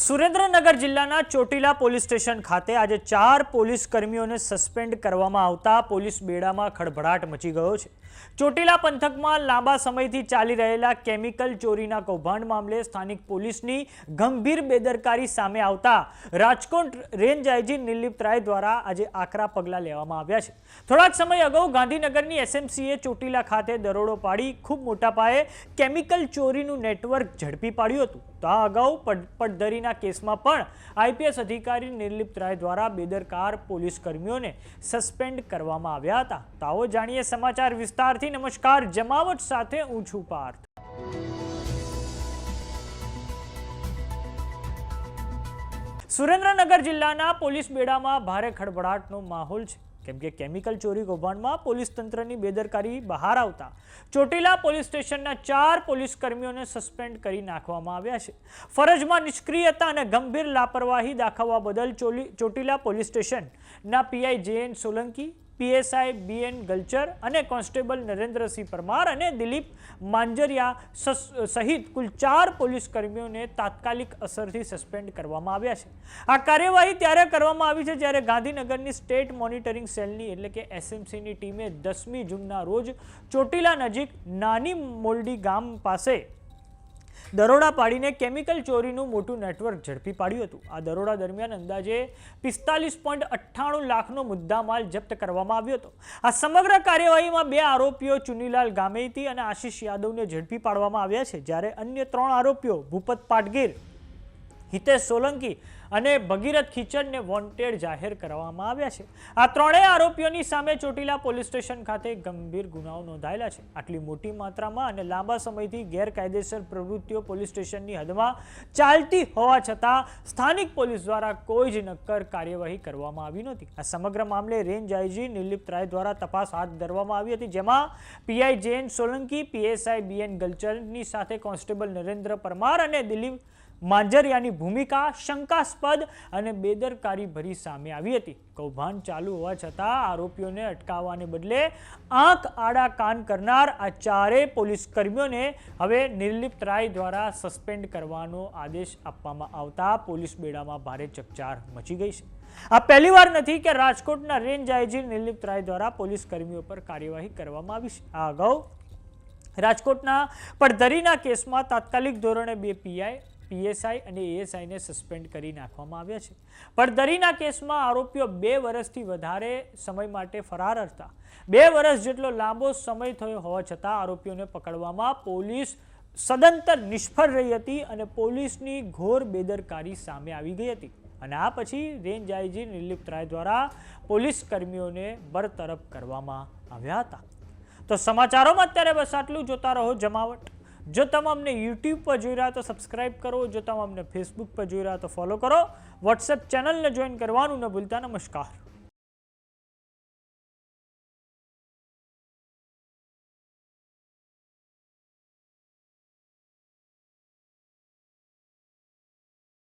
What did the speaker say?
સુરેન્દ્રનગર જિલ્લાના Chotila police station ખાતે આજે 4 પોલીસ કર્મીઓને સસ્પેન્ડ કરવામાં આવતા પોલીસ બેડામાં ખળભળાટ મચી ગયો છે। ચોટીલા પંથકમાં લાંબા સમયથી ચાલી રહેલા કેમિકલ ચોરીના કૌભાંડ મામલે સ્થાનિક પોલીસની ગંભીર બેદરકારી સામે આવતા રાજકોટ રેન્જ આઈજી નિર્લિપ્ત રાય દ્વારા આજે આકરા પગલાં લેવામાં આવ્યા છે। થોડા જ સમય અગાઉ ગાંધીનગરની એસએમસીએ ચોટીલા ખાતે દરોડો પાડી ખૂબ મોટા પાયે કેમિકલ ચોરીનું નેટવર્ક ઝડપી પાડ્યું હતું। તો આ અગાઉ પડધરીના કેસમાં પણ આઈપીએસ અધિકારી નિર્લિપ્ત રાય દ્વારા બેદરકાર પોલીસ કર્મીઓને સસ્પેન્ડ કરવામાં આવ્યા હતા। તો આવો જાણીએ સમાચાર વિસ્તારથી। નમસ્કાર, જમાવટ સાથે હું છું પાર્થ। સુરેન્દ્રનગર જિલ્લાના પોલીસ બેડામાં ભારે ખળભળાટનો માહોલ છે, કેમ કે કેમિકલ ચોરી કૌભાંડમાં પોલીસ તંત્રની બેદરકારી બહાર આવતા ચોટીલા પોલીસ સ્ટેશનના 4 પોલીસ કર્મીઓને સસ્પેન્ડ કરી નાખવામાં આવ્યા છે। ફરજમાં નિષ્ક્રિયતા અને ગંભીર લાપરવાહી દાખવવા બદલ ચોટીલા પોલીસ સ્ટેશનના PI JN Solanki, PSI BN Galchar અને કોન્સ્ટેબલ નરેન્દ્રસિંહ પરમાર અને દિલીપ માંજરિયા સહિત કુલ 4 પોલીસ કર્મીઓને તાત્કાલિક અસરથી સસ્પેન્ડ કરવામાં આવ્યા છે। આ કાર્યવાહી ત્યારે કરવામાં આવી છે જ્યારે ગાંધીનગરની સ્ટેટ મોનિટરિંગ સેલની એટલે કે એસએમસીની ટીમે 10મી જૂનના રોજ ચોટીલા નજીક નાની મોલડી ગામ પાસે દરોડા પાડીને કેમિકલ ચોરીનું મોટું નેટવર્ક ઝડપી પાડ્યું હતું। આ દરોડા દરમિયાન અંદાજે 45.98 લાખનો મુદ્દામાલ જપ્ત કરવામાં આવ્યો હતો। આ સમગ્ર કાર્યવાહીમાં 2 આરોપીઓ ચુનીલાલ ગામેતી અને આશીષ યાદવને ઝડપી પાડવામાં આવ્યા છે, જ્યારે અન્ય 3 આરોપીઓ ભૂપત પાટગીર, હિતેશ સોલંકી અને ભગીરથ ખીચડને વોન્ટેડ જાહેર કરવામાં આવ્યા છે। આ ત્રણેય આરોપીઓની સામે ચોટીલા પોલીસ સ્ટેશન ખાતે ગંભીર ગુનાઓ નોંધાયેલા છે। આટલી મોટી માત્રામાં અને લાંબા સમયથી ગેરકાયદેસર પ્રવૃત્તિઓ પોલીસ સ્ટેશનની હદમાં ચાલતી હોવા છતાં સ્થાનિક પોલીસ દ્વારા કોઈ જ નક્કર કાર્યવાહી કરવામાં આવી નહોતી। આ સમગ્ર મામલે રેન્જ આઈજી નિર્લિપ્ત રાય દ્વારા તપાસ હાથ ધરવામાં આવી હતી, જેમાં PI JN Solanki, PSI BN ગલચરની સાથે કોન્સ્ટેબલ નરેન્દ્ર પરમાર અને દિલીપ માંજરિયાની ભૂમિકા શંકાસ્પદ અને બેદરકારી ભરી સામે આવી હતી। કૌભાંડ ચાલુ હોવા છતાં આરોપીઓને અટકાવવાને બદલે આંખ આડા કાન કરનાર આ 4 પોલીસ કર્મીઓને હવે નિર્લિપ્ત રાય દ્વારા સસ્પેન્ડ કરવાનો આદેશ આપવામાં આવતા પોલીસ બેડામાં ભારે ચકચાર મચી ગઈ છે। આ પહેલીવાર નથી કે રાજકોટના રેન્જ આઈજી નિર્લિપ્ત રાય દ્વારા પોલીસ કર્મીઓ પર કાર્યવાહી કરવામાં આવી છે। આ અગાઉ રાજકોટના પડધરીના કેસમાં તાત્કાલિક ધોરણે 2 પીઆઈ, પીએસઆઈ અને એએસઆઈને સસ્પેન્ડ કરી નાખવામાં આવ્યા છે। પડધરીના કેસમાં આરોપીઓ 2 વર્ષથી વધારે સમય માટે ફરાર હતા। 2 વર્ષ જેટલો લાંબો સમય થયો હોવા છતાં આરોપીઓને પકડવામાં પોલીસ સદંતર નિષ્ફળ રહી હતી અને પોલીસની ઘોર બેદરકારી સામે આવી ગઈ હતી અને આ પછી રેન્જ આઈજી નિર્લિપ્ત રાય દ્વારા પોલીસ કર્મીઓને બરતરફ કરવામાં આવ્યા હતા। તો સમાચારોમાં અત્યારે બસ આટલું। જોતા રહો જમાવટ। જો તમે અમને યુટ્યુબ પર જોઈ રહ્યા તો સબસ્ક્રાઇબ કરો, જો તમે અમને ફેસબુક પર જોઈ રહ્યા તો ફોલો કરો, વોટ્સએપ ચેનલને જોઈન કરવાનું ન ભૂલતા। નમસ્કાર।